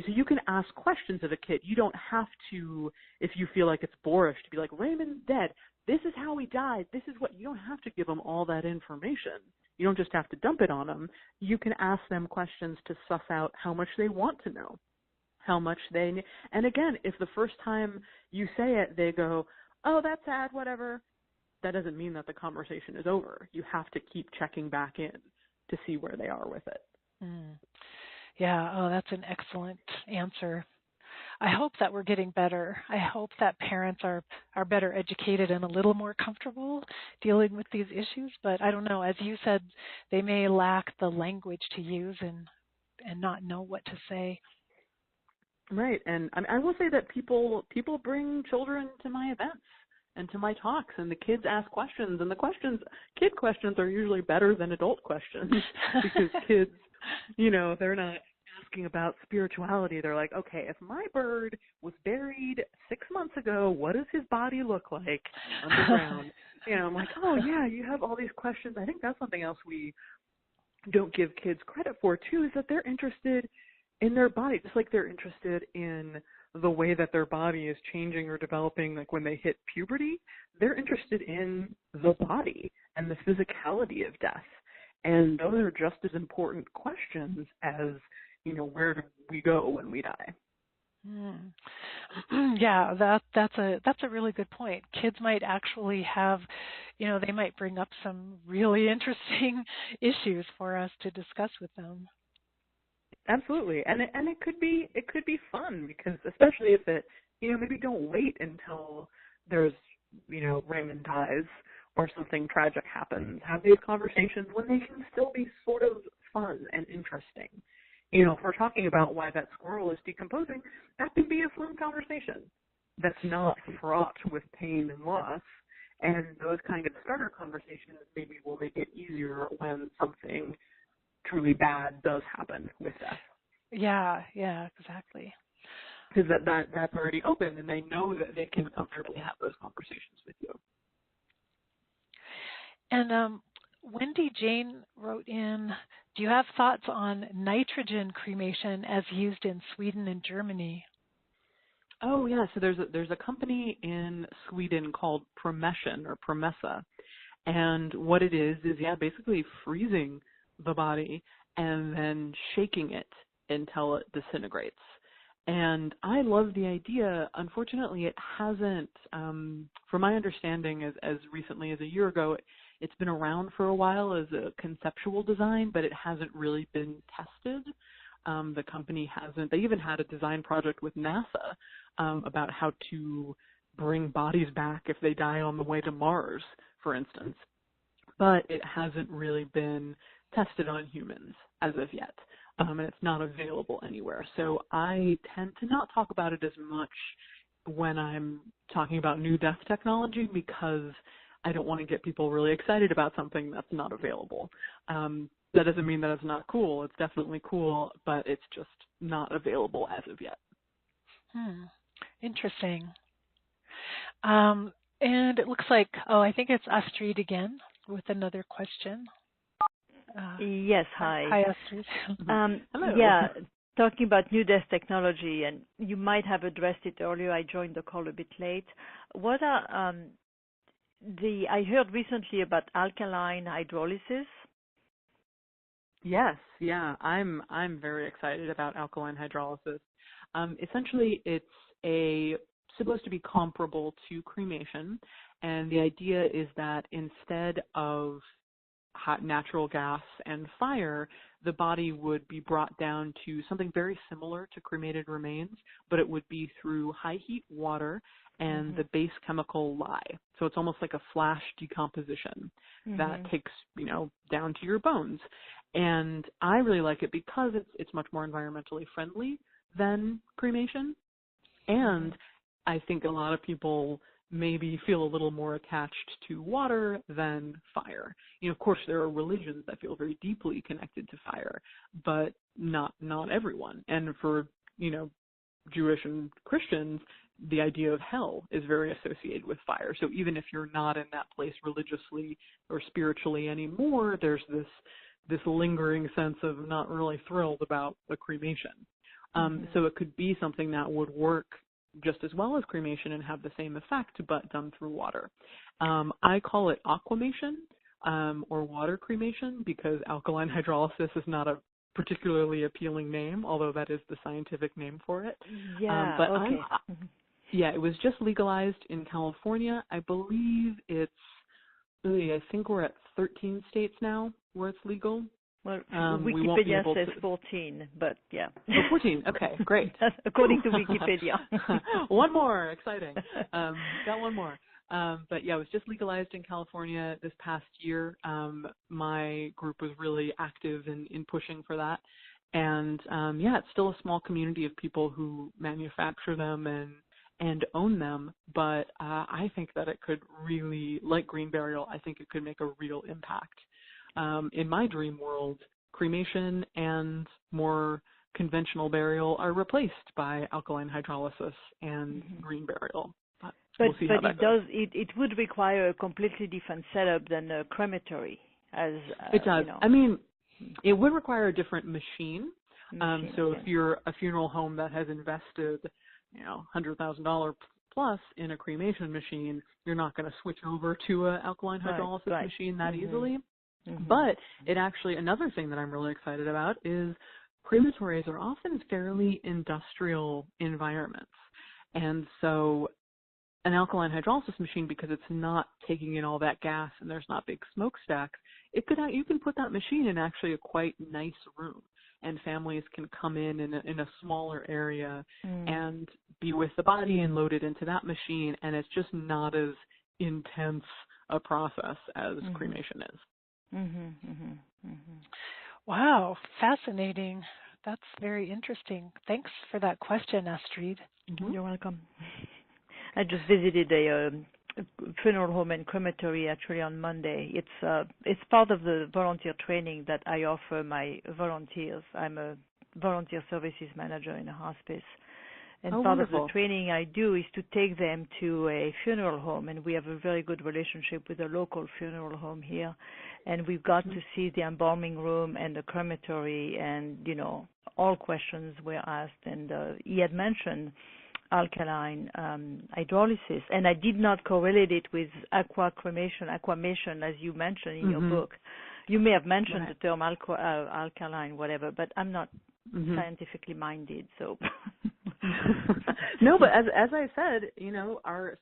you can ask questions of a kid. You don't have to, if you feel like it's boorish, to be like, Raymond's dead. This is how he died. This is what, you don't have to give them all that information. You don't just have to dump it on them. You can ask them questions to suss out how much they want to know, how much they need. And again, if the first time you say it, they go, oh, that's sad, whatever, that doesn't mean that the conversation is over. You have to keep checking back in to see where they are with it. Yeah, that's an excellent answer. I hope that we're getting better. I hope that parents are better educated and a little more comfortable dealing with these issues. But I don't know. As you said, they may lack the language to use and not know what to say. Right. And I will say that people bring children to my events. and to my talks, and the kids ask questions, and kid questions are usually better than adult questions because kids, they're not asking about spirituality. They're like, okay, if my bird was buried 6 months ago, what does his body look like underground? I'm like, oh yeah, you have all these questions. I think that's something else we don't give kids credit for too, is that they're interested in their body, just like they're interested in the way that their body is changing or developing, like when they hit puberty. They're interested in the body and the physicality of death. And those are just as important questions as, where do we go when we die? Yeah, that's a really good point. Kids might actually have, they might bring up some really interesting issues for us to discuss with them. Absolutely, and it could be fun, because especially if it, maybe don't wait until there's, Raymond dies or something tragic happens. Have these conversations when they can still be sort of fun and interesting. If we're talking about why that squirrel is decomposing, that can be a fun conversation that's not fraught with pain and loss. And those kind of starter conversations maybe will make it easier when something truly bad does happen with death. Yeah, exactly. Because that's already open, and they know that they can comfortably have those conversations with you. And Wendy Jane wrote in, do you have thoughts on nitrogen cremation as used in Sweden and Germany? Oh yeah, so there's a company in Sweden called Promessa, and what it is basically freezing the body and then shaking it until it disintegrates. And I love the idea. Unfortunately, it hasn't, from my understanding, as recently as a year ago, it's been around for a while as a conceptual design, but it hasn't really been tested. The company hasn't. They even had a design project with NASA about how to bring bodies back if they die on the way to Mars, for instance. But it hasn't really been tested on humans as of yet, and it's not available anywhere. So I tend to not talk about it as much when I'm talking about new death technology, because I don't want to get people really excited about something that's not available. That doesn't mean that it's not cool. It's definitely cool, but it's just not available as of yet. Interesting. And it looks like, I think it's Astrid again with another question. Yes, hi. Hi, Astrid. Hello. Yeah, talking about new death technology, and you might have addressed it earlier. I joined the call a bit late. What are I heard recently about alkaline hydrolysis. Yes, yeah, I'm very excited about alkaline hydrolysis. Essentially, it's supposed to be comparable to cremation, and the idea is that instead of hot natural gas and fire, the body would be brought down to something very similar to cremated remains, but it would be through high heat water and the base chemical lye. So it's almost like a flash decomposition that takes, down to your bones. And I really like it because it's much more environmentally friendly than cremation. And I think a lot of people maybe feel a little more attached to water than fire. Of course, there are religions that feel very deeply connected to fire, but not everyone. And for, Jewish and Christians, the idea of hell is very associated with fire. So even if you're not in that place religiously or spiritually anymore, there's this lingering sense of not really thrilled about the cremation. So it could be something that would work just as well as cremation and have the same effect, but done through water. I call it aquamation or water cremation because alkaline hydrolysis is not a particularly appealing name, although that is the scientific name for it. Yeah, but okay. It was just legalized in California. I believe I think we're at 13 states now where it's legal. Well, Wikipedia says 14, but yeah. Oh, 14. Okay, great. According to Wikipedia. One more. Exciting. Got one more. But yeah, it was just legalized in California this past year. My group was really active in pushing for that. And it's still a small community of people who manufacture them and own them, but I think that it could really, like green burial, I think it could make a real impact. In my dream world, cremation and more conventional burial are replaced by alkaline hydrolysis and green burial. But we'll see how that goes. It would require a completely different setup than a crematory. It does. I mean, it would require a different machine. So if you're a funeral home that has invested, $100,000 plus in a cremation machine, you're not going to switch over to an alkaline hydrolysis machine that easily. But it actually, another thing that I'm really excited about is crematories are often fairly industrial environments. And so an alkaline hydrolysis machine, because it's not taking in all that gas and there's not big smokestacks, you can put that machine in actually a quite nice room, and families can come in a smaller area and be with the body and load it into that machine, and it's just not as intense a process as cremation is. Wow, fascinating. That's very interesting. Thanks for that question, Astrid. You're welcome. I just visited a funeral home and crematory actually on Monday. It's part of the volunteer training that I offer my volunteers. I'm a volunteer services manager in a hospice. And part wonderful. of the training I do is to take them to a funeral home, and we have a very good relationship with a local funeral home here. And we've got to see the embalming room and the crematory, and, all questions were asked. And he had mentioned alkaline hydrolysis, and I did not correlate it with aquamation, as you mentioned in your book. You may have mentioned the term alkaline, whatever, but I'm not scientifically minded, so. No, but as I said,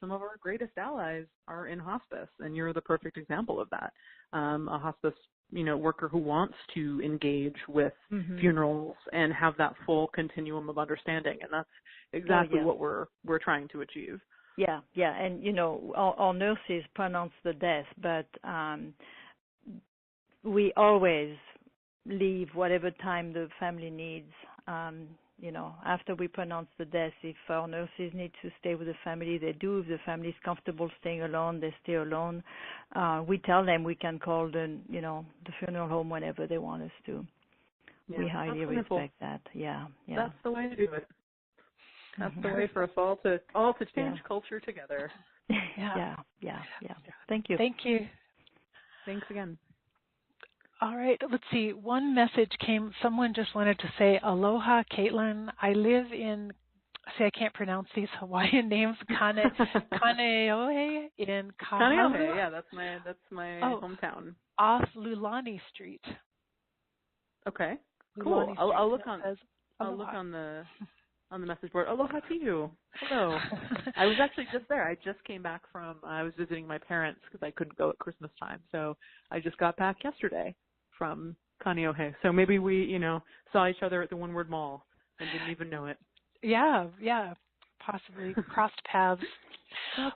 some of our greatest allies are in hospice, and you're the perfect example of that. A hospice, worker who wants to engage with funerals and have that full continuum of understanding, and that's exactly what we're trying to achieve. Yeah, and our nurses pronounce the death, but we always leave whatever time the family needs. After we pronounce the death, if our nurses need to stay with the family, they do. If the family is comfortable staying alone, they stay alone. We tell them we can call the funeral home whenever they want us to. Yeah, we highly respect that. Yeah. That's the way to do it. That's the way for us all to change culture together. Yeah. Thank you. Thank you. Thanks again. All right, let's see. One message came. Someone just wanted to say, aloha, Caitlin. I live in, I can't pronounce these Hawaiian names, Kaneohe in Kahalu. Kaneohe, yeah, that's my hometown. Off Lulani Street. Okay, Lulani cool. Street. I'll look on the message board. Aloha to you. Hello. I was actually just there. I just came back I was visiting my parents because I couldn't go at Christmas time. So I just got back yesterday from Kaneohe. So maybe we, saw each other at the One Word Mall and didn't even know it. Yeah. Possibly crossed paths.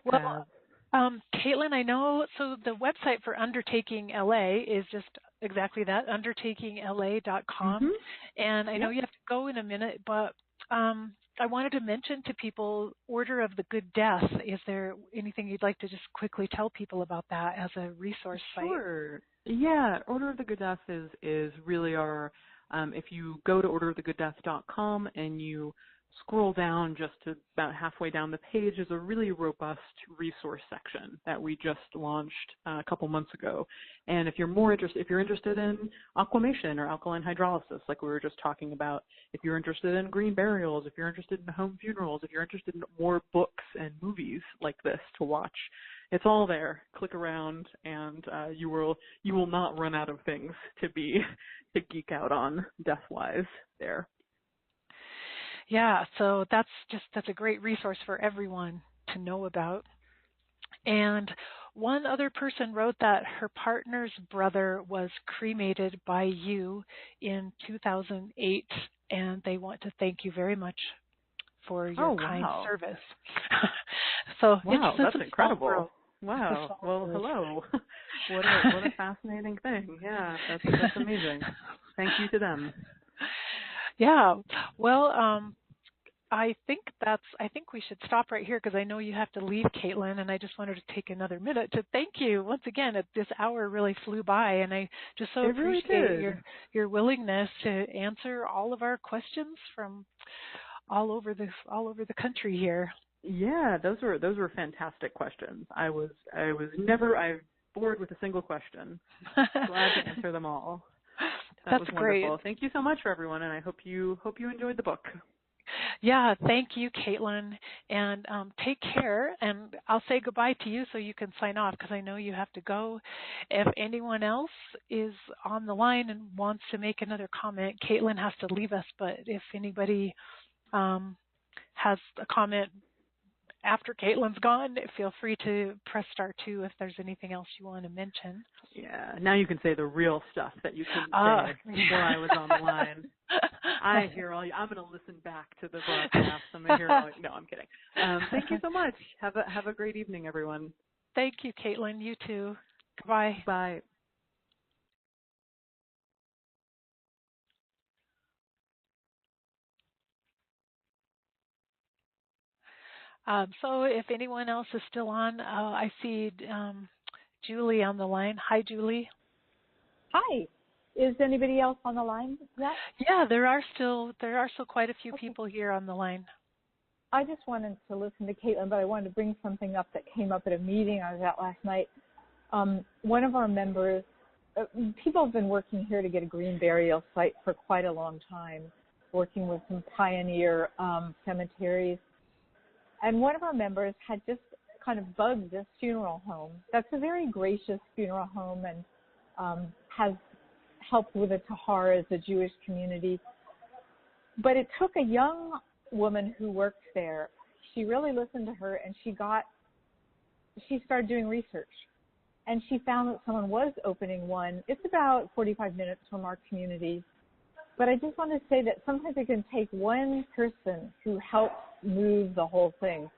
Well, Caitlin, I know, so the website for Undertaking LA is just exactly that, undertakingla.com. And I know you have to go in a minute, but I wanted to mention to people Order of the Good Death. Is there anything you'd like to just quickly tell people about that as a resource site? Sure. Yeah, Order of the Good Death is really our, if you go to orderofthegooddeath.com and you scroll down just to about halfway down the page, is a really robust resource section that we just launched a couple months ago. And if you're interested in aquamation or alkaline hydrolysis, like we were just talking about, if you're interested in green burials, if you're interested in home funerals, if you're interested in more books and movies like this to watch, it's all there. Click around, and you will not run out of things to geek out on death-wise there. Yeah, so that's a great resource for everyone to know about. And one other person wrote that her partner's brother was cremated by you in 2008, and they want to thank you very much for your kind service. So wow, that's incredible. World. Wow. Well, hello. What a fascinating thing. Yeah, that's amazing. Thank you to them. Yeah. Well, I think we should stop right here because I know you have to leave, Caitlin, and I just wanted to take another minute to thank you once again. This hour really flew by, and I just so appreciate your willingness to answer all of our questions from all over the country here. Yeah, those were fantastic questions. I was bored with a single question. Glad to answer them all. That was wonderful. Great. Thank you so much for everyone, and I hope you enjoyed the book. Yeah, thank you, Caitlin, and take care. And I'll say goodbye to you so you can sign off because I know you have to go. If anyone else is on the line and wants to make another comment, Caitlin has to leave us. But if anybody has a comment after Caitlin's gone, feel free to press *2 if there's anything else you want to mention. Yeah, now you can say the real stuff that you couldn't say before I was on the line. I hear all you. I'm going to listen back to the broadcast. I'm going to hear all you. No, I'm kidding. Thank you so much. Have a great evening, everyone. Thank you, Caitlin. You too. Goodbye. Bye. So if anyone else is still on, I see Julie on the line. Hi, Julie. Hi. Is anybody else on the line yet? Yeah, there are still quite a few people here on the line. I just wanted to listen to Caitlin, but I wanted to bring something up that came up at a meeting I was at last night. One of our members, people have been working here to get a green burial site for quite a long time, working with some pioneer cemeteries. And one of our members had just kind of bugged this funeral home. That's a very gracious funeral home and has helped with the Tahar as a Jewish community. But it took a young woman who worked there. She really listened to her, and she started doing research. And she found that someone was opening one. It's about 45 minutes from our community. But I just want to say that sometimes it can take one person who helps move the whole thing.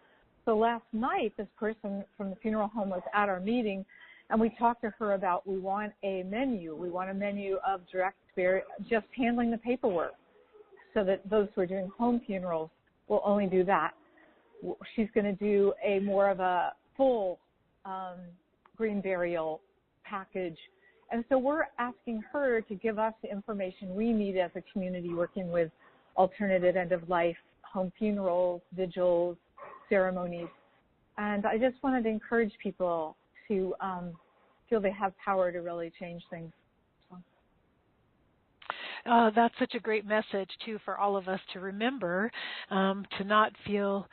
So last night, this person from the funeral home was at our meeting, and we talked to her about we want a menu. We want a menu of direct burial, just handling the paperwork, so that those who are doing home funerals will only do that. She's going to do a more of a full green burial package. And so we're asking her to give us the information we need as a community working with alternative end-of-life, home funerals, vigils, ceremonies. And I just wanted to encourage people to feel they have power to really change things. That's such a great message, too, for all of us to remember, to not feel,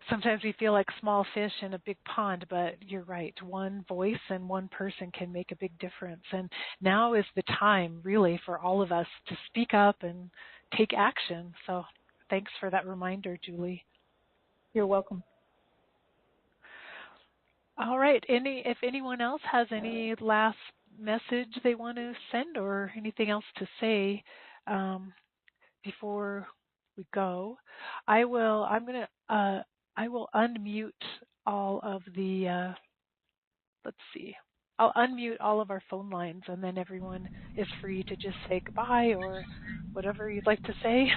sometimes we feel like small fish in a big pond, but you're right, one voice and one person can make a big difference. And now is the time, really, for all of us to speak up and take action. So thanks for that reminder, Julie. You're welcome. All right. If anyone else has any last message they want to send or anything else to say before we go, I will unmute all of the. Let's see. I'll unmute all of our phone lines, and then everyone is free to just say goodbye or whatever you'd like to say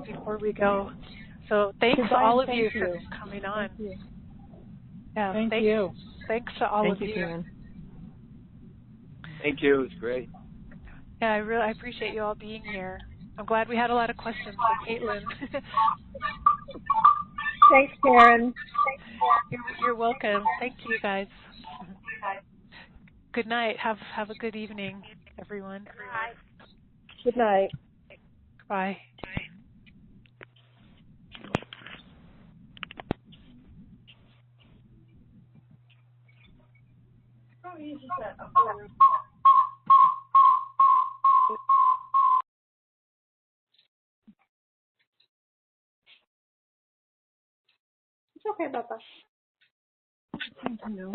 before we go. So thanks to all of you for coming on. Thank you. Yeah, thank you. Thanks to all of you. Karen. Thank you. It was great. Yeah, I appreciate you all being here. I'm glad we had a lot of questions for Caitlin. Thanks, Karen. You're welcome. Thank you, guys. Good night. Have a good evening, everyone. Good night. Bye. It's okay, Papa. I don't know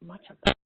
much of that.